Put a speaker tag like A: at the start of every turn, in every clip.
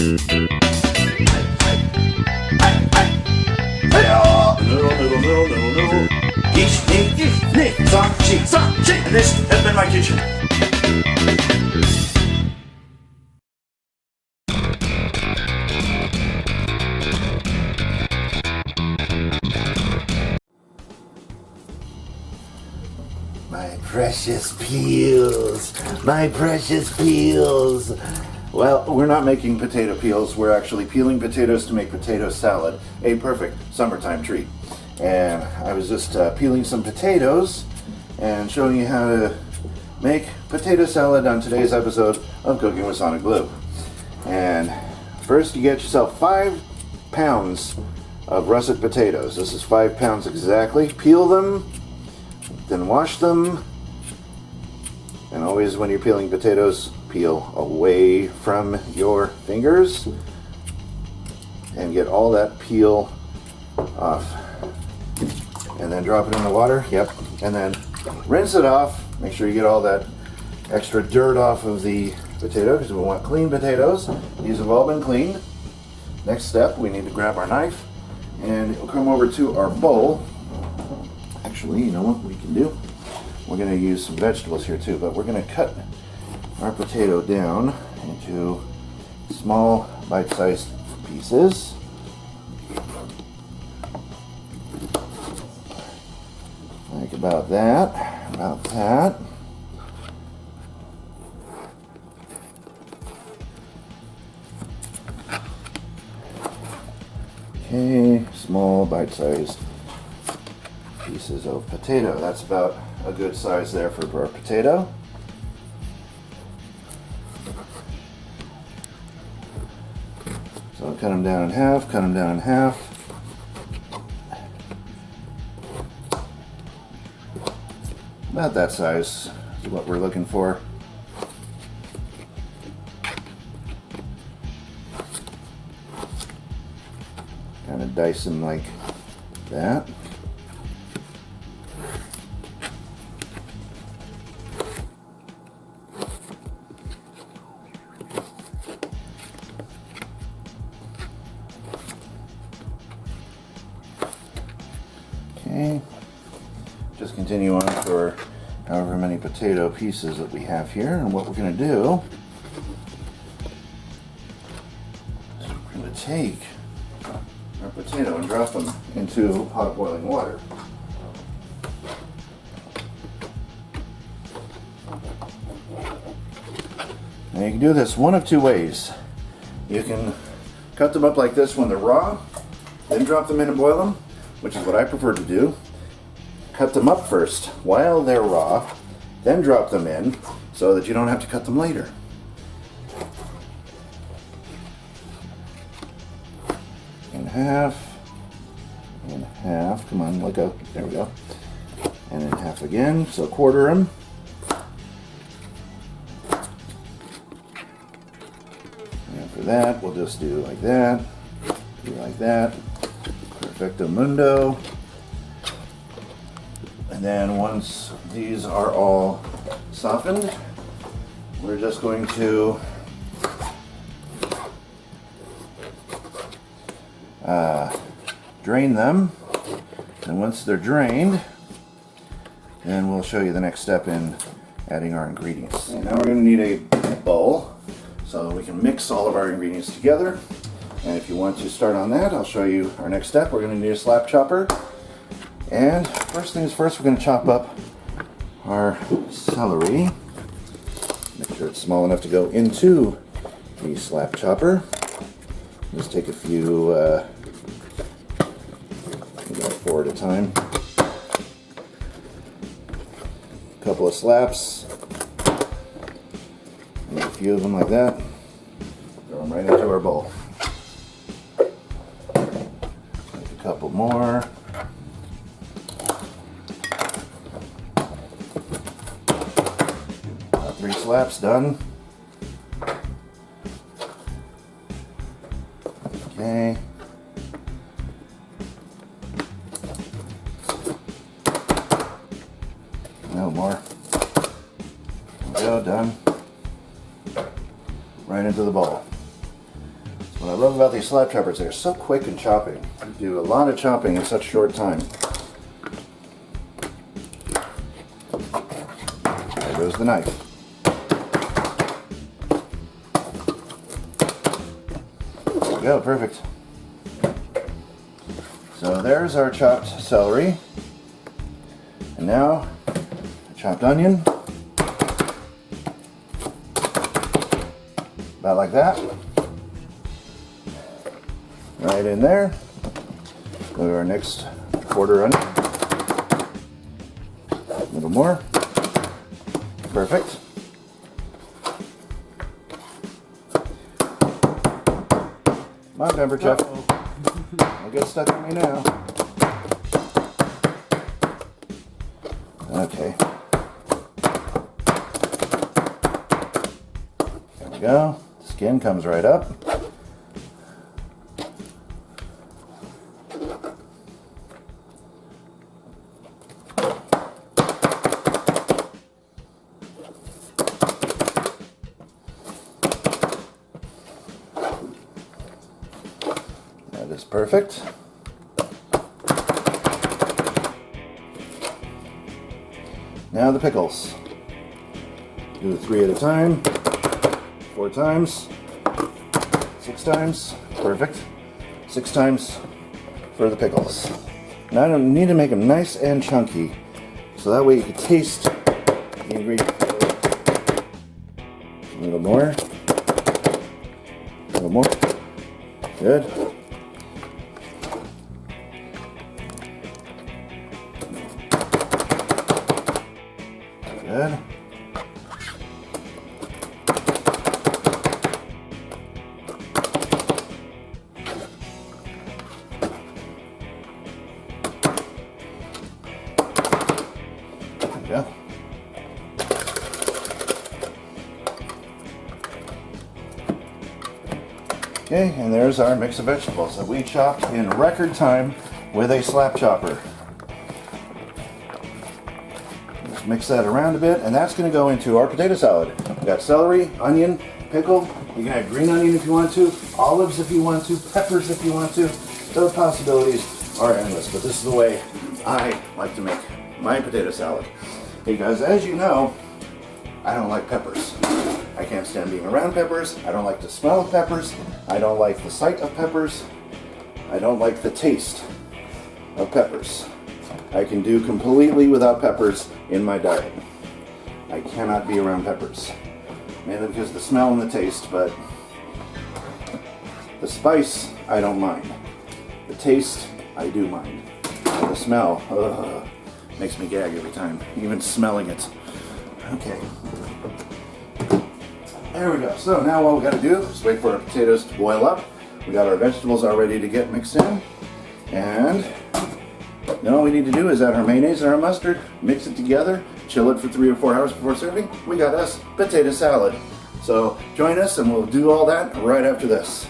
A: And this has been my kitchen.
B: My precious peels, my precious peels. Well, we're not making potato peels. We're actually peeling potatoes to make potato salad, a perfect summertime treat. And I was just peeling some potatoes and showing you how to make potato salad on today's episode of Cooking with SonicBlu. And first you get yourself 5 pounds of russet potatoes. This is 5 pounds exactly. Peel them, then wash them. And always when you're peeling potatoes, peel away from your fingers and get all that peel off. And then drop it in the water, yep. And then rinse it off. Make sure you get all that extra dirt off of the potato because we want clean potatoes. These have all been cleaned. Next step, we need to grab our knife and we'll come over to our bowl. Actually, you know what we can do? We're going to use some vegetables here too, but we're going to cut our potato down into small bite-sized pieces. Like about that, about that. Okay, small bite-sized pieces of potato. That's about a good size there for our potato. So cut them down in half, cut them down in half. About that size is what we're looking for. Kind of dice them like that. Okay, just continue on for however many potato pieces that we have here, and what we're going to do is we're going to take our potato and drop them into hot boiling water. Now you can do this one of two ways. You can cut them up like this when they're raw, then drop them in and boil them, which is what I prefer to do. Cut them up first while they're raw, then drop them in so that you don't have to cut them later. In half, in half, come on, let go, there we go. And in half again, so quarter them. And for that, we'll just do like that, do like that. Perfecto mundo. And then once these are all softened, we're just going to drain them. And once they're drained, then we'll show you the next step in adding our ingredients. And now we're going to need a bowl so we can mix all of our ingredients together. And if you want to start on that, I'll show you our next step. We're going to need a slap chopper. And first things first, we're going to chop up our celery. Make sure it's small enough to go into the slap chopper. Just take a few, about 4 at a time. A couple of slaps. And a few of them like that. Throw them right into our bowl. Take a couple more. About 3 slaps done. Okay. No more. There we go, done. Right into the bowl. What I love about these slap choppers, they're so quick in chopping. You do a lot of chopping in such short time. There goes the knife. There we go, perfect. So there's our chopped celery. And now, chopped onion. About like that. Right in there. Go to our next quarter onion. A little more. Perfect. Come on, Pepper Chef. Don't get stuck on me now. Okay. There we go. Skin comes right up. That is perfect. Now the pickles. Do 3 at a time, 4 times, 6 times, perfect. 6 times for the pickles. Now I don't need to make them nice and chunky, so that way you can taste the ingredients. A little more. A little more. Good. Good. There we go. Okay, and there's our mix of vegetables that we chopped in record time with a slap chopper. Just mix that around a bit, and that's going to go into our potato salad. We've got celery, onion, pickle. You can add green onion if you want to, olives if you want to, peppers if you want to. Those possibilities are endless, but this is the way I like to make my potato salad. Because as you know, I don't like peppers. I can't stand being around peppers. I don't like the smell of peppers. I don't like the sight of peppers. I don't like the taste of peppers. I can do completely without peppers in my diet. I cannot be around peppers. Mainly because of the smell and the taste, but the spice, I don't mind. The taste, I do mind. And the smell, makes me gag every time, even smelling it. Okay. There we go. So now what we got to do is wait for our potatoes to boil up. We got our vegetables all ready to get mixed in. And then all we need to do is add our mayonnaise and our mustard, mix it together, chill it for 3 or 4 hours before serving. We got us potato salad. So join us and we'll do all that right after this.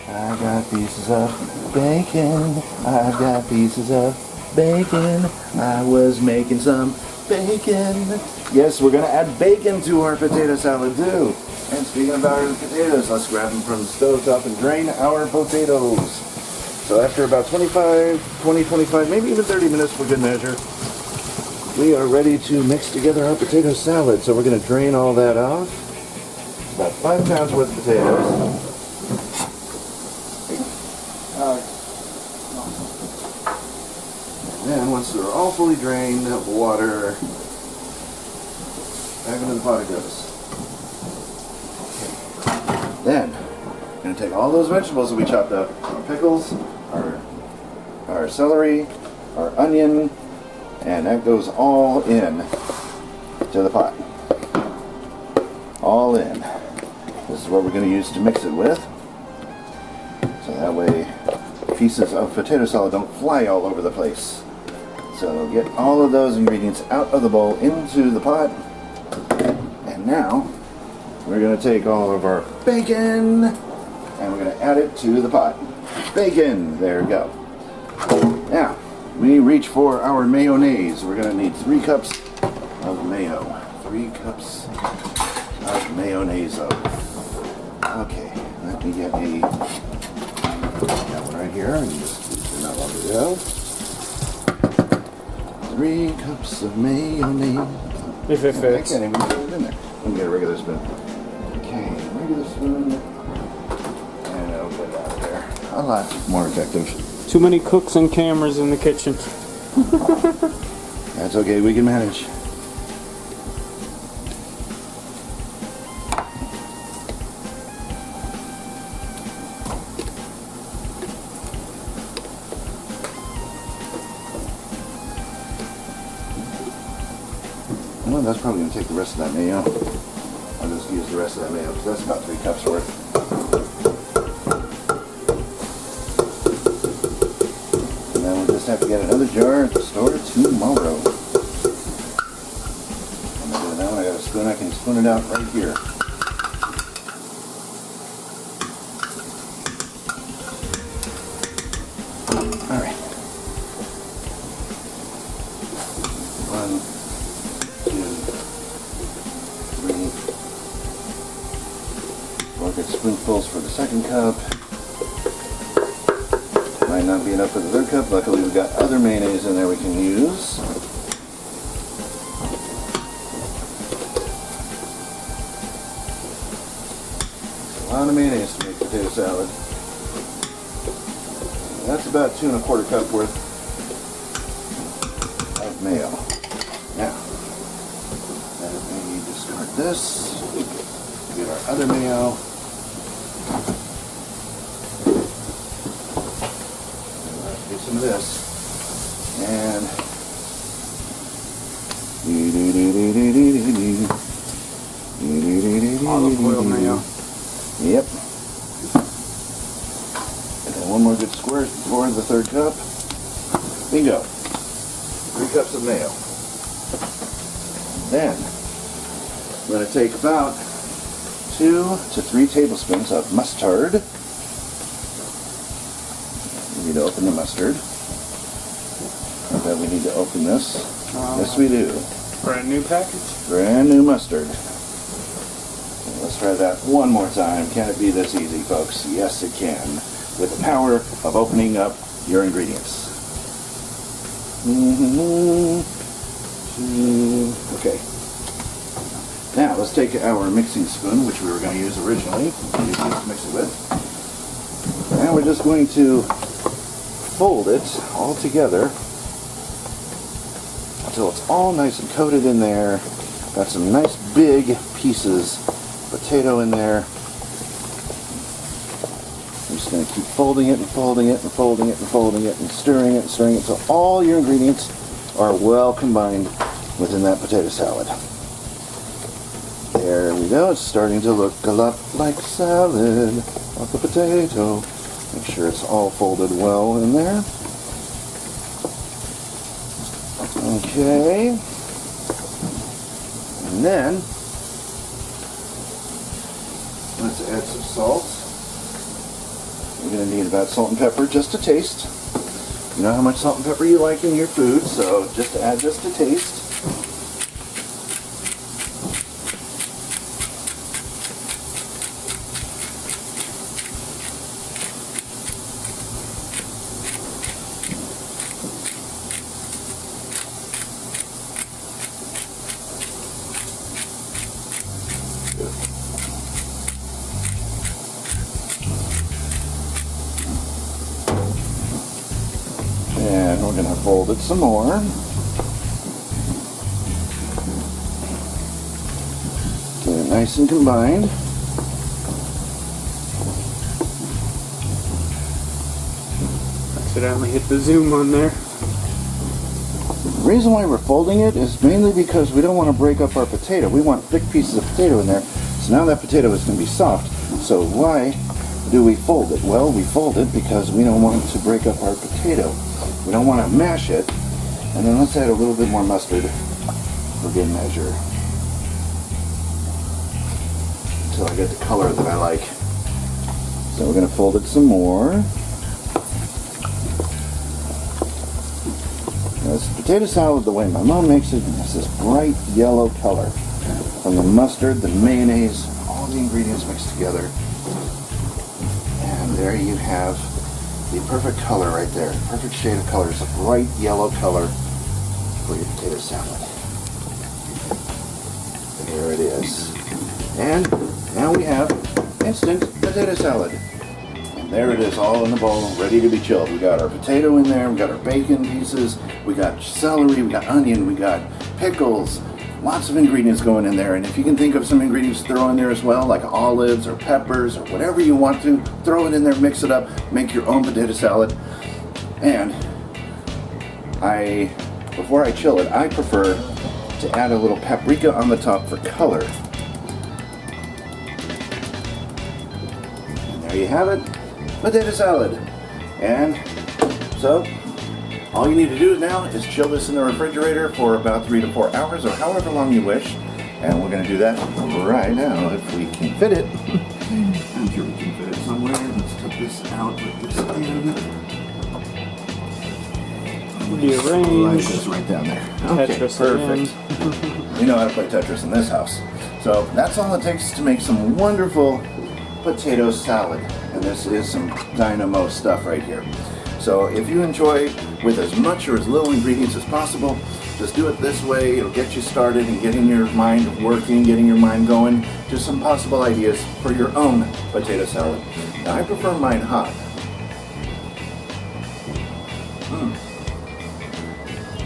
B: I got pieces of bacon. I've got pieces of bacon. I was making some bacon. Yes, we're going to add bacon to our potato salad too. And speaking about our potatoes, let's grab them from the stove top and drain our potatoes. So after about 25, maybe even 30 minutes for good measure, we are ready to mix together our potato salad. So we're going to drain all that off. About 5 pounds worth of potatoes. And then once they're all fully drained of water, back into the pot it goes. Okay. Then, we're going to take all those vegetables that we chopped up, our pickles, our celery, our onion, and that goes all in to the pot. All in. This is what we're going to use to mix it with. So that way pieces of potato salad don't fly all over the place. So get all of those ingredients out of the bowl into the pot. And now we're going to take all of our bacon and we're going to add it to the pot. Bacon, there we go. Now we reach for our mayonnaise. We're going to need 3 cups of mayo. 3 cups of mayonnaise. Okay, me get me that one right here, and just not long to go. 3 cups of mayonnaise.
A: If it fits.
B: I can't even put it in there. Let me get a regular spoon. Okay, regular spoon. And I'll get it out of there. A lot more effective.
A: Too many cooks and cameras in the kitchen.
B: That's okay, we can manage. Well, that's probably going to take the rest of that mayo. I'll just use the rest of that mayo because that's about 3 cups worth. And then we'll just have to get another jar at the store tomorrow. I'm going to do that one. I got a spoon. I can spoon it out right here. All right. 1, 2, 3. 4 good spoonfuls for the second cup. Might not be enough for the third cup. Luckily, we've got other mayonnaise in there we can use. A lot of mayonnaise to make potato salad. That's about 2 1/4 cup worth of mayo. Now, we need to start this. Get our other mayo. Let's do some of this. And
A: Olive oil mayo.
B: Yep. And then one more good squirt for the third cup. Bingo. 3 cups of mayo. Then I'm going to take about 2 to 3 tablespoons of mustard. We need to open the mustard. I bet we need to open this. Yes, we do.
A: Brand new package.
B: Brand new mustard. Let's try that one more time. Can it be this easy, folks? Yes, it can. With the power of opening up your ingredients. Okay. Now, let's take our mixing spoon, which we were going to use originally, to mix it with. And we're just going to fold it all together until it's all nice and coated in there. Got some nice big pieces of potato in there. I'm just going to keep folding it and folding it and folding it and folding it and stirring it until all your ingredients are well combined within that potato salad. There we go. It's starting to look a lot like salad off the potato. Make sure it's all folded well in there. Okay. And then let's add some salt. You're going to need about salt and pepper just to taste. You know how much salt and pepper you like in your food, so just add just to taste. And we're going to fold it some more. Get it nice and combined.
A: Accidentally hit the zoom on there.
B: The reason why we're folding it is mainly because we don't want to break up our potato. We want thick pieces of potato in there. So now that potato is going to be soft. So why do we fold it? Well, we fold it because we don't want to break up our potato. We don't want to mash it. And then let's add a little bit more mustard for good measure. Until I get the color that I like. So we're going to fold it some more. Now, this potato salad, the way my mom makes it, has this bright yellow color. From the mustard, the mayonnaise, all the ingredients mixed together. there you have the perfect color right there. Perfect shade of color. It's a bright yellow color for your potato salad. There it is. And now we have instant potato salad. And there it is, all in the bowl, ready to be chilled. We got our potato in there, we got our bacon pieces, we got celery, we got onion, we got pickles, lots of ingredients going in there. And if you can think of some ingredients to throw in there as well, like olives or peppers or whatever you want to, throw it in there, mix it up, make your own potato salad. And before I chill it, I prefer to add a little paprika on the top for color. And there you have it, potato salad. And so all you need to do now is chill this in the refrigerator for about 3 to 4 hours or however long you wish. And we're going to do that right now if we can fit it. I'm sure we can fit it somewhere. Let's take this out, put this in.
A: Rearrange.
B: This right down there.
A: Tetris
B: perfect. You know how to play Tetris in this house. So that's all it takes to make some wonderful potato salad. And this is some dynamo stuff right here. So if you enjoy with as much or as little ingredients as possible, just do it this way. It'll get you started and getting your mind working, getting your mind going to some possible ideas for your own potato salad. Now I prefer mine hot.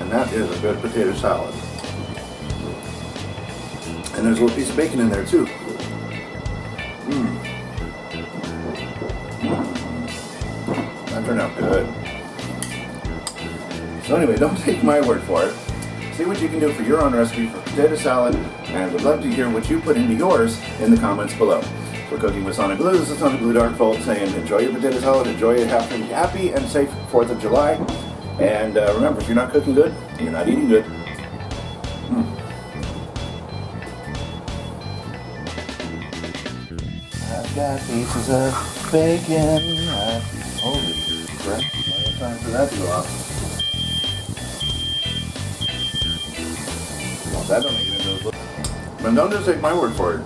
B: And that is a good potato salad. And there's a little piece of bacon in there too. That turned out good. So anyway, don't take my word for it. See what you can do for your own recipe for potato salad, and would love to hear what you put into yours in the comments below. For Cooking with SonicBlu, this is SonicBlu Darkfold saying enjoy your potato salad, enjoy a happy and safe 4th of July. And remember, if you're not cooking good, you're not eating good. I've got pieces of bacon. Holy crap. Time for that to go off. Well, that don't make it into a book. But don't just take my word for it.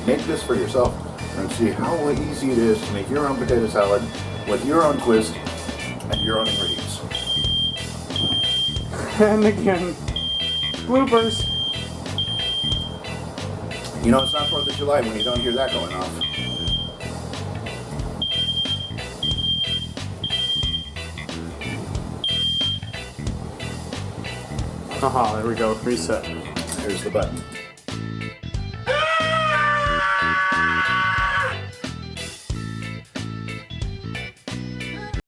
B: Make this for yourself and see how easy it is to make your own potato salad with your own twist and your own ingredients.
A: And again, bloopers.
B: You know, it's not 4th of July when you don't hear that going off.
A: Haha, there we go, reset.
B: Here's the button.